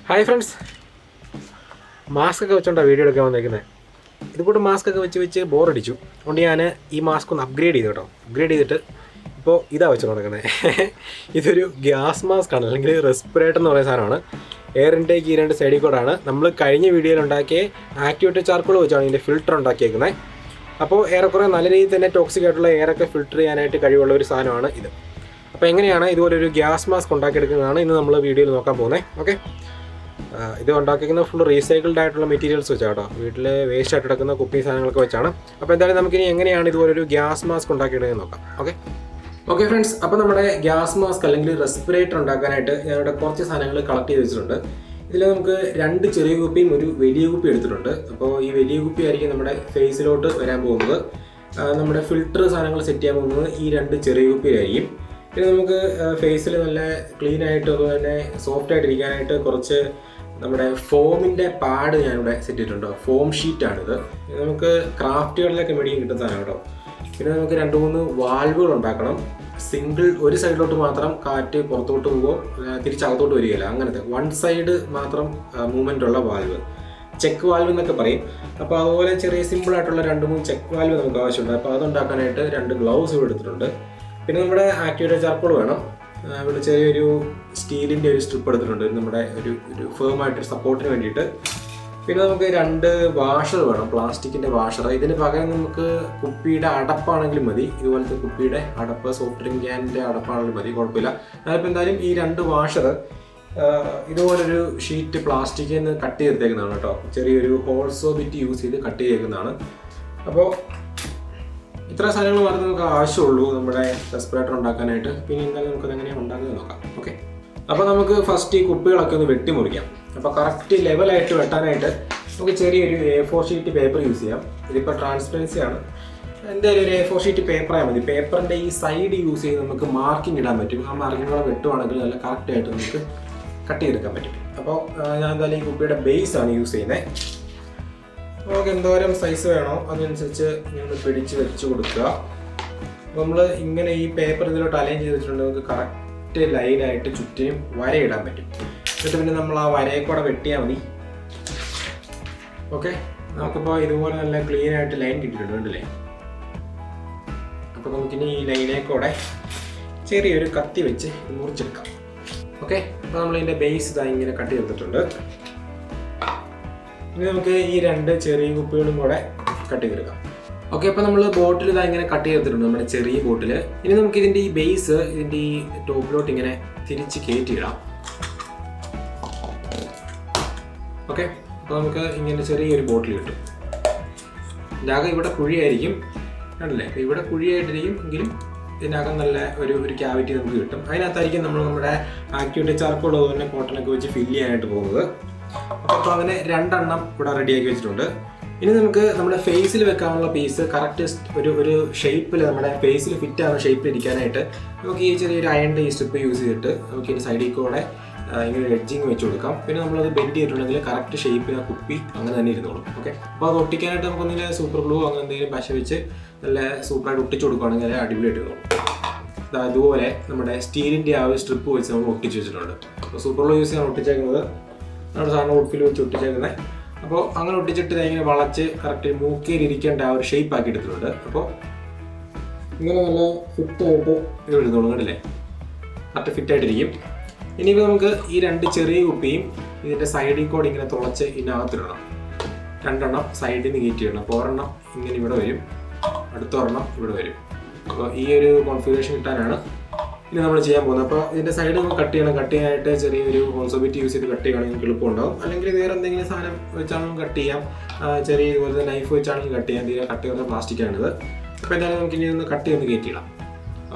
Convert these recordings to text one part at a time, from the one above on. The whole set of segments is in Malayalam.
ഹായ് ഫ്രണ്ട്സ്, മാസ്ക് ഒക്കെ വെച്ചോണ്ടാണ് വീഡിയോ എടുക്കാൻ വന്നേക്കുന്നത്. ഇതുകൂട്ട് മാസ്ക് ഒക്കെ വെച്ച് ബോറടിച്ചു. അതുകൊണ്ട് ഞാൻ ഈ മാസ്ക് ഒന്ന് അപ്ഗ്രേഡ് ചെയ്തു കേട്ടോ. അപ്ഗ്രേഡ് ചെയ്തിട്ട് ഇപ്പോൾ ഇതാ വെച്ച് നടക്കുന്നത്. ഇതൊരു ഗ്യാസ് മാസ്ക് ആണ്, അല്ലെങ്കിൽ റെസ്പിറേറ്റർ എന്ന് പറയുന്ന സാധനമാണ്. എയർ ഇൻടേക്ക് ഈ രണ്ട് സൈഡിൽ കൂടാണ്. നമ്മൾ കഴിഞ്ഞ വീഡിയോയിൽ ഉണ്ടാക്കിയ ആക്ടിവേറ്റഡ് ചാർക്കോൾ വെച്ചാണ് ഇതിൻ്റെ ഫിൽറ്റർ ഉണ്ടാക്കിയേക്കുന്നത്. അപ്പോൾ ഏറെക്കുറെ നല്ല രീതിയിൽ തന്നെ ടോക്സിക് ആയിട്ടുള്ള എയറൊക്കെ ഫിൽറ്റർ ചെയ്യാനായിട്ട് കഴിവുള്ള ഒരു സാധനമാണ് ഇത്. അപ്പോൾ എങ്ങനെയാണ് ഇതുപോലൊരു ഗ്യാസ് മാസ്ക് ഉണ്ടാക്കിയെടുക്കുന്നതാണ് ഇന്ന് നമ്മൾ വീഡിയോയിൽ നോക്കാൻ പോകുന്നത്. ഓക്കെ, ഇത് ഉണ്ടാക്കിക്കുന്ന ഫുൾ റീസൈക്കിൾഡ് ആയിട്ടുള്ള മെറ്റീരിയൽസ് വെച്ചാണ് കേട്ടോ. വീട്ടിൽ വേസ്റ്റ് ആയിട്ട് കിടക്കുന്ന കുപ്പി സാധനങ്ങളൊക്കെ വെച്ചാണ്. അപ്പോൾ എന്തായാലും നമുക്കിനി എങ്ങനെയാണ് ഇതുപോലൊരു ഗ്യാസ് മാസ്ക് ഉണ്ടാക്കിയിടുന്നത് നോക്കാം. ഓക്കെ ഫ്രണ്ട്സ്, അപ്പോൾ നമ്മുടെ ഗ്യാസ് മാസ്ക് അല്ലെങ്കിൽ റെസ്പിറേറ്റർ ഉണ്ടാക്കാനായിട്ട് ഞാനിവിടെ കുറച്ച് സാധനങ്ങൾ കളക്ട് ചെയ്ത് വെച്ചിട്ടുണ്ട്. ഇതിൽ നമുക്ക് 2 ചെറിയ കുപ്പിയും ഒരു വലിയ കുപ്പി എടുത്തിട്ടുണ്ട്. അപ്പോൾ ഈ വലിയ കുപ്പി ആയിരിക്കും നമ്മുടെ ഫേസിലോട്ട് വരാൻ പോകുന്നത്. നമ്മുടെ ഫിൽറ്റർ സാധനങ്ങൾ സെറ്റ് ചെയ്യാൻ പോകുന്നത് ഈ 2 ചെറിയ കുപ്പിയിലായിരിക്കും. പിന്നെ നമുക്ക് ഫേസിൽ നല്ല ക്ലീൻ ആയിട്ട് അതുപോലെ തന്നെ സോഫ്റ്റ് ആയിട്ടിരിക്കാനായിട്ട് കുറച്ച് നമ്മുടെ ഫോമിൻ്റെ പാഡ് ഞാനിവിടെ സെറ്റ് ചെയ്തിട്ടുണ്ട്. ഫോം ഷീറ്റാണിത്. നമുക്ക് ക്രാഫ്റ്റുകളിലൊക്കെ മേടിക്കാൻ കിട്ടുന്ന സാധനം കേട്ടോ. പിന്നെ നമുക്ക് 2-3 വാൽവുകൾ ഉണ്ടാക്കണം. സിംഗിൾ ഒരു സൈഡിലോട്ട് മാത്രം കാറ്റ് പുറത്തോട്ട് പോകുമോ തിരിച്ചകത്തോട്ട് വരികയില്ല, അങ്ങനത്തെ വൺ സൈഡ് മാത്രം മൂവ്മെൻ്റ് ഉള്ള വാൽവ്, ചെക്ക് വാൽവ് എന്നൊക്കെ പറയും. അപ്പോൾ അതുപോലെ ചെറിയ സിമ്പിളായിട്ടുള്ള 2-3 ചെക്ക് വാൽവ് നമുക്ക് ആവശ്യമുണ്ട്. അപ്പോൾ അതുണ്ടാക്കാനായിട്ട് 2 ഗ്ലൗസ് ഇവിടെ എടുത്തിട്ടുണ്ട്. പിന്നെ നമ്മുടെ ആക്ടിവേറ്റഡ് ചാർക്കോൾ വേണം. ഇവിടെ ചെറിയൊരു സ്റ്റീലിൻ്റെ ഒരു സ്ട്രിപ്പ് എടുത്തിട്ടുണ്ട്, നമ്മുടെ ഒരു ഫേമായിട്ട് സപ്പോർട്ടിന് വേണ്ടിയിട്ട്. പിന്നെ നമുക്ക് 2 വാഷർ വേണം, പ്ലാസ്റ്റിക്കിൻ്റെ വാഷർ. ഇതിന് പകരം നമുക്ക് കുപ്പിയുടെ അടപ്പാണെങ്കിലും മതി. ഇതുപോലത്തെ കുപ്പിയുടെ അടപ്പ്, സോഫ്റ്റ് ഡ്രിങ്ക് ക്യാനിൻ്റെ അടപ്പാണെങ്കിലും മതി, കുഴപ്പമില്ല. അതിപ്പോൾ എന്തായാലും ഈ 2 വാഷർ ഇതുപോലൊരു ഷീറ്റ് പ്ലാസ്റ്റിക്കിൽ നിന്ന് കട്ട് ചെയ്തെടുത്തേക്കുന്നതാണ് കേട്ടോ. ചെറിയൊരു ഹോൾസോ ബിറ്റ് യൂസ് ചെയ്ത് കട്ട് ചെയ്തേക്കുന്നതാണ്. അപ്പോൾ ഇത്ര സാധനങ്ങൾ മാത്രമേ നമുക്ക് ആവശ്യമുള്ളൂ നമ്മുടെ റെസ്പിറേറ്റർ ഉണ്ടാക്കാനായിട്ട്. പിന്നെ എന്തായാലും നമുക്കത് എങ്ങനെയാണ് ഉണ്ടാക്കുന്നത് നോക്കാം. ഓക്കെ, അപ്പോൾ നമുക്ക് ഫസ്റ്റ് ഈ കുപ്പികളൊക്കെ ഒന്ന് വെട്ടി മുറിക്കാം. അപ്പോൾ കറക്റ്റ് ലെവലായിട്ട് വെട്ടാനായിട്ട് നമുക്ക് ചെറിയൊരു A4 ഷീറ്റ് പേപ്പർ യൂസ് ചെയ്യാം. ഇതിപ്പോൾ ട്രാൻസ്പെറൻസി ആണ്. എന്തായാലും ഒരു A4 ഷീറ്റ് പേപ്പറായാൽ മതി. പേപ്പറിൻ്റെ ഈ സൈഡ് യൂസ് ചെയ്ത് നമുക്ക് മാർക്കിംഗ് ഇടാൻ പറ്റും. ആ മാർക്കിങ്ങുകളെ വെട്ടുവാണെങ്കിൽ നല്ല കറക്റ്റായിട്ട് നമുക്ക് കട്ട് ചെയ്തെടുക്കാൻ പറ്റും. അപ്പോൾ ഞാൻ എന്തായാലും ഈ കുപ്പിയുടെ ബേസാണ് യൂസ് ചെയ്യുന്നത്. നമുക്ക് എന്തോരം സൈസ് വേണോ അതിനനുസരിച്ച് നിങ്ങൾ പിടിച്ച് വെച്ച് കൊടുക്കുക. അപ്പോൾ നമ്മൾ ഇങ്ങനെ ഈ പേപ്പർ ഇതിലോട്ട് അലൈൻ ചെയ്ത് വെച്ചിട്ടുണ്ടെങ്കിൽ നമുക്ക് കറക്റ്റ് ലൈനായിട്ട് ചുറ്റിനും വരയിടാൻ പറ്റും. എന്നിട്ട് പിന്നെ നമ്മൾ ആ വരയെ കൂടെ വെട്ടിയാൽ മതി. ഓക്കെ, നമുക്കിപ്പോൾ ഇതുപോലെ നല്ല ക്ലീൻ ആയിട്ട് ലൈൻ കിട്ടിയിട്ടുണ്ട്, കണ്ടില്ലേ? അപ്പോൾ നമുക്കിനി ഈ ലൈനെ കൂടെ ചെറിയൊരു കത്തി വെച്ച് മുറിച്ചെടുക്കാം. ഓക്കെ, അപ്പോൾ നമ്മളിതിൻ്റെ ബേസ് ഇതാ ഇങ്ങനെ കട്ട് ചെയ്തിട്ടുണ്ട്. ഇനി നമുക്ക് ഈ 2 ചെറിയ കുപ്പികളും കൂടെ കട്ട് ചെയ്തെടുക്കാം. ഓക്കെ, അപ്പോൾ നമ്മൾ ബോട്ടിൽ ഇതാ ഇങ്ങനെ കട്ട് ചെയ്തിട്ടുണ്ട്, നമ്മുടെ ചെറിയ ബോട്ടിൽ. ഇനി നമുക്ക് ഇതിൻ്റെ ഈ ബേസ് ഇതിൻ്റെ ഈ ടോപ്പിലോട്ട് ഇങ്ങനെ തിരിച്ച് കയറ്റിയിടാം. ഓക്കെ, അപ്പോൾ നമുക്ക് ഇങ്ങനെ ചെറിയൊരു ബോട്ടിൽ കിട്ടും. ഇതിനകം ഇവിടെ കുഴിയായിരിക്കും, കണ്ടില്ലേ? അപ്പോൾ ഇവിടെ കുഴിയായിട്ടിരിക്കും, എങ്കിലും ഇതിനകം നല്ല ഒരു ക്യാവിറ്റി നമുക്ക് കിട്ടും. അതിനകത്തായിരിക്കും നമ്മൾ നമ്മുടെ ആക്ടിവേറ്റഡ് ചാർക്കോൾ അതുപോലെ കോട്ടനൊക്കെ വെച്ച് ഫില്ല് ചെയ്യാനായിട്ട് പോകുന്നത്. അപ്പോൾ അങ്ങനെ 2 എണ്ണം ഇവിടെ റെഡിയാക്കി വെച്ചിട്ടുണ്ട്. ഇനി നമുക്ക് നമ്മുടെ ഫേസിൽ വെക്കാനുള്ള പീസ് കറക്റ്റ് ഒരു ഷേപ്പിൽ നമ്മുടെ ഫേസിൽ ഫിറ്റ് ആവുന്ന ഷേപ്പിൽ ഇരിക്കാനായിട്ട് നമുക്ക് ഈ ചെറിയൊരു അയണിൻ്റെ ഈ സ്ട്രിപ്പ് യൂസ് ചെയ്തിട്ട് നമുക്ക് ഈ സൈഡിൽ കൂടെ ഇങ്ങനെ എഡ്ജിങ് വെച്ച് കൊടുക്കാം. പിന്നെ നമ്മളത് ബെൻഡ് ചെയ്തിട്ടുണ്ടെങ്കിൽ കറക്റ്റ് ഷേപ്പിൽ ആ കുപ്പി അങ്ങനെ തന്നെ ഇരുന്നോളും. ഓക്കെ, അപ്പോൾ അത് ഒട്ടിക്കാനായിട്ട് നമുക്കൊന്നില്ല സൂപ്പർ ഗ്ലൂ അങ്ങനെ എന്തെങ്കിലും പശ വെച്ച് നല്ല സൂപ്പറായിട്ട് ഒട്ടിച്ച് കൊടുക്കുകയാണെങ്കിൽ അടിപൊളിയായിട്ട് ഇരുന്നോളും. അതുപോലെ നമ്മുടെ സ്റ്റീലിൻ്റെ ആ ഒരു സ്ട്രിപ്പ് വെച്ച് നമ്മൾ ഒട്ടിച്ച് വെച്ചിട്ടുണ്ട്. അപ്പോൾ സൂപ്പർ ഗ്ലൂ യൂസ് ചെയ്യാൻ ഒട്ടിച്ചേക്കുന്നത് നമ്മുടെ സാധനം ഉടുപ്പിൽ വെച്ച് ഒട്ടിച്ചേക്കുന്നത്. അപ്പോൾ അങ്ങനെ ഒട്ടിച്ചിട്ട് ഇങ്ങനെ വളച്ച് കറക്റ്റ് മൂക്കയിൽ ഇരിക്കേണ്ട ആ ഒരു ഷേപ്പ് ആക്കി എടുത്തിട്ടുണ്ട്. അപ്പോൾ ഇങ്ങനെ നല്ല ഫിറ്റായിട്ട് ഇത് എടുത്തോളും, കണ്ടില്ലേ? കറക്റ്റ് ഫിറ്റായിട്ടിരിക്കും. ഇനിയിപ്പോൾ നമുക്ക് ഈ 2 ചെറിയ കുപ്പിയും ഇതിൻ്റെ സൈഡിൽ കൂടെ ഇങ്ങനെ തുളച്ച് ഇതിനകത്തിടണം. 2 എണ്ണം സൈഡിൽ നിന്ന് കയറ്റിയിടണം. അപ്പോൾ ഒരെണ്ണം ഇങ്ങനെ ഇവിടെ വരും, അടുത്ത ഒരെണ്ണം ഇവിടെ വരും. അപ്പോൾ ഈ ഒരു കോൺഫിഗറേഷൻ കിട്ടാനാണ് ഇനി നമ്മൾ ചെയ്യാൻ പോകുന്നത്. അപ്പോൾ ഇതിൻ്റെ സൈഡ് നമുക്ക് കട്ട് ചെയ്യണം. കട്ട് ചെയ്യാനായിട്ട് ചെറിയൊരു ഹോൾസോബിറ്റ് യൂസ് ചെയ്ത് കട്ട് ചെയ്യുകയാണെങ്കിൽ നിങ്ങൾക്ക് എളുപ്പമുണ്ടാകും. അല്ലെങ്കിൽ വേറെ എന്തെങ്കിലും സാധനം വെച്ചാണെങ്കിലും കട്ട് ചെയ്യാം. ചെറിയ ഇതുപോലത്തെ നൈഫ് വെച്ചാണെങ്കിലും കട്ട് ചെയ്യാം. തീരെ കട്ട് ചെയ്യുന്ന പ്ലാസ്റ്റിക്കാണിത്. അപ്പോൾ എന്തായാലും നമുക്ക് ഇനി ഒന്ന് കട്ട് ചെയ്തൊന്ന് കയറ്റിയിടാം.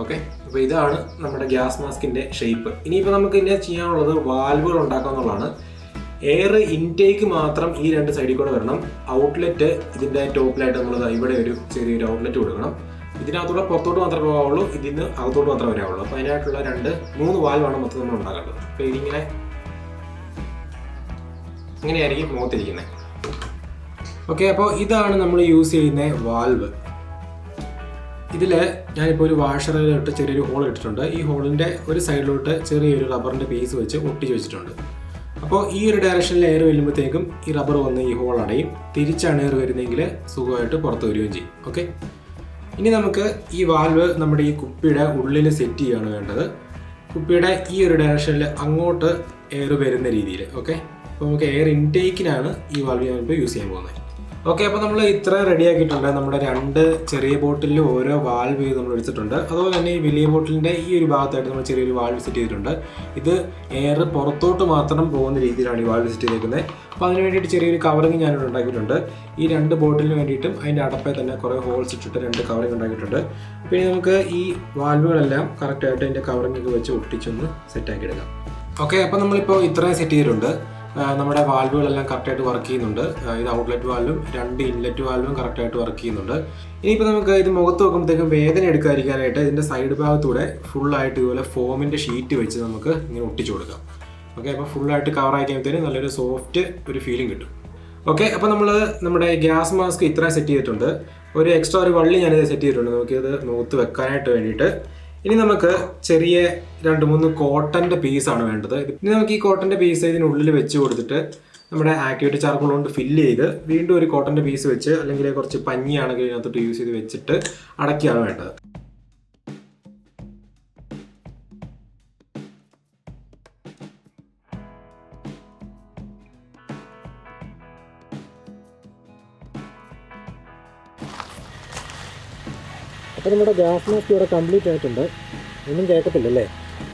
ഓക്കെ, അപ്പോൾ ഇതാണ് നമ്മുടെ ഗ്യാസ് മാസ്കിൻ്റെ ഷേപ്പ്. ഇനിയിപ്പോൾ നമുക്ക് ഇനി ചെയ്യാനുള്ളത് വാൽവുകൾ ഉണ്ടാക്കുക എന്നുള്ളതാണ്. എയർ ഇൻടേക്ക് മാത്രം ഈ 2 സൈഡിൽ കൂടെ വരണം. ഔട്ട്ലെറ്റ് ഇതിൻ്റെ ടോപ്പിലായിട്ട് നമ്മൾ ഇവിടെ ഒരു ചെറിയൊരു ഔട്ട്ലെറ്റ് കൊടുക്കണം. ഇതിനകത്തൂടെ പുറത്തോട്ട് മാത്രമേ പോകാവുള്ളൂ, ഇതിന് അകത്തോട്ട് മാത്രമേ വരാവുള്ളൂ. അപ്പോൾ അതിനായിട്ടുള്ള 2-3 വാൽവാണ് മൊത്തം നമ്മൾ ഉണ്ടാക്കേണ്ടത്. അപ്പോൾ ഇതിങ്ങനെ ഇങ്ങനെയായിരിക്കും മുഖത്തിരിക്കുന്നത്. ഓക്കെ, അപ്പോൾ ഇതാണ് നമ്മൾ യൂസ് ചെയ്യുന്ന വാൽവ്. ഇതിൽ ഞാനിപ്പോൾ ഒരു വാഷറിലോട്ട് ചെറിയൊരു ഹോൾ ഇട്ടിട്ടുണ്ട്. ഈ ഹോളിൻ്റെ ഒരു സൈഡിലോട്ട് ചെറിയൊരു റബ്ബറിൻ്റെ പീസ് വെച്ച് ഒട്ടിച്ച് വെച്ചിട്ടുണ്ട്. അപ്പോൾ ഈ ഒരു ഡയറക്ഷനിൽ എയർ വരുമ്പോഴത്തേക്കും ഈ റബ്ബർ വന്ന് ഈ ഹോൾ അടയും, തിരിച്ചാണ് എയർ വരുന്നതെങ്കിൽ സുഖമായിട്ട് പുറത്ത് വരികയും ചെയ്യും. ഓക്കെ, ഇനി നമുക്ക് ഈ വാൽവ് നമ്മുടെ ഈ കുപ്പിയുടെ ഉള്ളിൽ സെറ്റ് ചെയ്യുകയാണ് വേണ്ടത്. കുപ്പിയുടെ ഈ ഒരു ഡയറക്ഷനിൽ അങ്ങോട്ട് എയർ വരുന്ന രീതിയിൽ. ഓക്കെ, അപ്പോൾ നമുക്ക് എയർ ഇൻടേക്കിനാണ് ഈ വാൽവ് ഞാനിപ്പോൾ യൂസ് ചെയ്യാൻ പോകുന്നത്. ഓക്കെ, അപ്പോൾ നമ്മൾ ഇത്ര റെഡി ആക്കിയിട്ടുണ്ട്. നമ്മുടെ 2 ചെറിയ ബോട്ടിലിൽ ഓരോ വാൽവ് നമ്മൾ എടുത്തിട്ടുണ്ട്. അതുപോലെ തന്നെ ഈ വലിയ ബോട്ടിലിൻ്റെ ഈ ഒരു ഭാഗത്തായിട്ട് നമ്മൾ ചെറിയൊരു വാൽവ് സെറ്റ് ചെയ്തിട്ടുണ്ട്. ഇത് എയർ പുറത്തോട്ട് മാത്രം പോകുന്ന രീതിയിലാണ് ഈ വാൽവ് സെറ്റ് ചെയ്തേക്കുന്നത്. അപ്പോൾ അതിന് വേണ്ടിയിട്ട് ചെറിയൊരു കവറിങ് ഞാനിവിടെ ഉണ്ടാക്കിയിട്ടുണ്ട്. ഈ 2 ബോട്ടിലിന് വേണ്ടിയിട്ടും അതിൻ്റെ അടപ്പേ തന്നെ കുറേ ഹോൾസ് ഇട്ടിട്ട് 2 കവറിങ് ഉണ്ടാക്കിയിട്ടുണ്ട്. അപ്പോൾ ഇനി നമുക്ക് ഈ വാൽവുകളെല്ലാം കറക്റ്റായിട്ട് അതിൻ്റെ കവറിങ്ങൊക്കെ വെച്ച് ഒട്ടിച്ചൊന്ന് സെറ്റാക്കി എടുക്കാം. ഓക്കെ, അപ്പോൾ നമ്മളിപ്പോൾ ഇത്രയും സെറ്റ് ചെയ്തിട്ടുണ്ട്. നമ്മുടെ വാൽവുകളെല്ലാം കറക്റ്റായിട്ട് വർക്ക് ചെയ്യുന്നുണ്ട്. ഇത് ഔട്ട്ലെറ്റ് വാൽവും 2 ഇൻലെറ്റ് വാൽവും കറക്റ്റായിട്ട് വർക്ക് ചെയ്യുന്നുണ്ട്. ഇനിയിപ്പോൾ നമുക്ക് ഇത് മുഖത്ത് വെക്കുമ്പോഴത്തേക്കും വേദന എടുക്കാതിരിക്കാനായിട്ട് ഇതിൻ്റെ സൈഡ് ഭാഗത്തൂടെ ഫുള്ളായിട്ട് ഇതുപോലെ ഫോമിൻ്റെ ഷീറ്റ് വെച്ച് നമുക്ക് ഇങ്ങനെ ഒട്ടിച്ചു കൊടുക്കാം. ഓക്കെ, അപ്പോൾ ഫുള്ളായിട്ട് കവർ ആക്കിയപ്പോഴത്തേനും നല്ലൊരു സോഫ്റ്റ് ഒരു ഫീലിംഗ് കിട്ടും. ഓക്കെ, അപ്പോൾ നമ്മൾ നമ്മുടെ ഗ്യാസ് മാസ്ക് ഇത്ര സെറ്റ് ചെയ്തിട്ടുണ്ട്. ഒരു എക്സ്ട്രാ ഒരു വള്ളി ഞാനിത് സെറ്റ് ചെയ്തിട്ടുണ്ട് നമുക്കിത് മുഖത്ത് വെക്കാനായിട്ട് വേണ്ടിയിട്ട്. ഇനി നമുക്ക് ചെറിയ 2-3 കോട്ടൻ്റെ പീസാണ് വേണ്ടത്. ഇനി നമുക്ക് ഈ കോട്ടൻ്റെ പീസ് ഇതിനുള്ളിൽ വെച്ച് കൊടുത്തിട്ട് നമ്മുടെ ആക്ടിവേറ്റ് ചാർക്കോൾ കൊണ്ട് ഫില്ല് ചെയ്ത് വീണ്ടും ഒരു കോട്ടൻ്റെ പീസ് വെച്ച് അല്ലെങ്കിൽ കുറച്ച് പഞ്ഞിയാണെങ്കിൽ ഇതിനകത്തോട്ട് യൂസ് ചെയ്ത് വെച്ചിട്ട് അടയ്ക്കുകയാണ് വേണ്ടത്. അപ്പോൾ നമ്മുടെ ഗ്യാസ് മാസ്ക് ഇവിടെ കംപ്ലീറ്റ് ആയിട്ടുണ്ട്. ഒന്നും കേൾക്കത്തില്ലല്ലേ?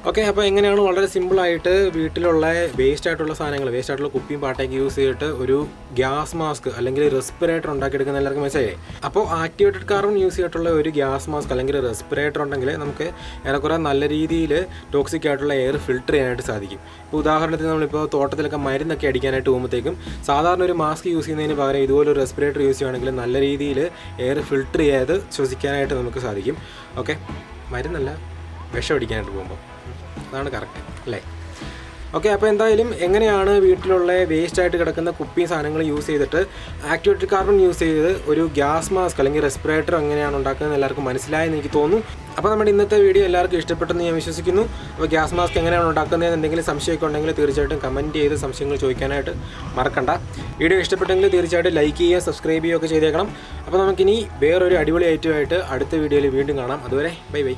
ഓക്കെ, അപ്പോൾ എങ്ങനെയാണ് വളരെ സിമ്പിളായിട്ട് വീട്ടിലുള്ള വേസ്റ്റ് ആയിട്ടുള്ള സാധനങ്ങൾ, വേസ്റ്റ് ആയിട്ടുള്ള കുപ്പിയും പാട്ടയൊക്കെ യൂസ് ചെയ്തിട്ട് ഒരു ഗ്യാസ് മാസ്ക് അല്ലെങ്കിൽ റെസ്പിറേറ്റർ ഉണ്ടാക്കിയെടുക്കുന്ന എല്ലാവർക്കും മനസ്സിലായി. അപ്പോൾ ആക്ടിവേറ്റഡ് കാർബൺ യൂസ് ചെയ്തിട്ടുള്ള ഒരു ഗ്യാസ് മാസ്ക് അല്ലെങ്കിൽ റെസ്പിറേറ്റർ ഉണ്ടെങ്കിൽ നമുക്ക് ഏറെക്കുറെ നല്ല രീതിയിൽ ടോക്സിക് ആയിട്ടുള്ള എയർ ഫിൽട്ടർ ചെയ്യാനായിട്ട് സാധിക്കും. ഇപ്പോൾ ഉദാഹരണത്തിന് നമ്മളിപ്പോൾ തോട്ടത്തിലൊക്കെ മരുന്നൊക്കെ അടിക്കാനായിട്ട് പോകുമ്പോഴത്തേക്കും സാധാരണ ഒരു മാസ്ക് യൂസ് ചെയ്യുന്നതിന് പകരം ഇതുപോലെ ഒരു റെസ്പിറേറ്റർ യൂസ് ചെയ്യുകയാണെങ്കിൽ നല്ല രീതിയിൽ എയർ ഫിൽട്ടർ ചെയ്ത് ശ്വസിക്കാനായിട്ട് നമുക്ക് സാധിക്കും. ഓക്കെ, മരുന്നല്ല, വിഷം അടിക്കാനായിട്ട് പോകുമ്പോൾ അതാണ് കറക്റ്റ് അല്ലേ? ഓക്കെ, അപ്പോൾ എന്തായാലും എങ്ങനെയാണ് വീട്ടിലുള്ള വേസ്റ്റ് ആയിട്ട് കിടക്കുന്ന കുപ്പി സാധനങ്ങൾ യൂസ് ചെയ്തിട്ട് ആക്ടിവേറ്റഡ് കാർബൺ യൂസ് ചെയ്ത് ഒരു ഗ്യാസ് മാസ്ക് അല്ലെങ്കിൽ റെസ്പിറേറ്റർ എങ്ങനെയാണ് ഉണ്ടാക്കുന്നത് എല്ലാവർക്കും മനസ്സിലായെന്ന് എനിക്ക് തോന്നുന്നു. അപ്പോൾ നമ്മുടെ ഇന്നത്തെ വീഡിയോ എല്ലാവർക്കും ഇഷ്ടപ്പെട്ടെന്ന് ഞാൻ വിശ്വസിക്കുന്നു. അപ്പോൾ ഗ്യാസ് മാസ്ക് എങ്ങനെയാണ് ഉണ്ടാക്കുന്നതെന്ന് എന്തെങ്കിലും സംശയമൊക്കെ ഉണ്ടെങ്കിൽ തീർച്ചയായിട്ടും കമൻറ്റ് ചെയ്ത് സംശയങ്ങൾ ചോദിക്കാനായിട്ട് മറക്കണ്ട. വീഡിയോ ഇഷ്ടപ്പെട്ടെങ്കിൽ തീർച്ചയായിട്ടും ലൈക്ക് ചെയ്യുക, സബ്സ്ക്രൈബ് ചെയ്യുകയൊക്കെ ചെയ്തേക്കണം. അപ്പോൾ നമുക്കിനി വേറൊരു അടിപൊളി ഐറ്റമായിട്ട് അടുത്ത വീഡിയോയിൽ വീണ്ടും കാണാം. അതുവരെ ബൈ ബൈ.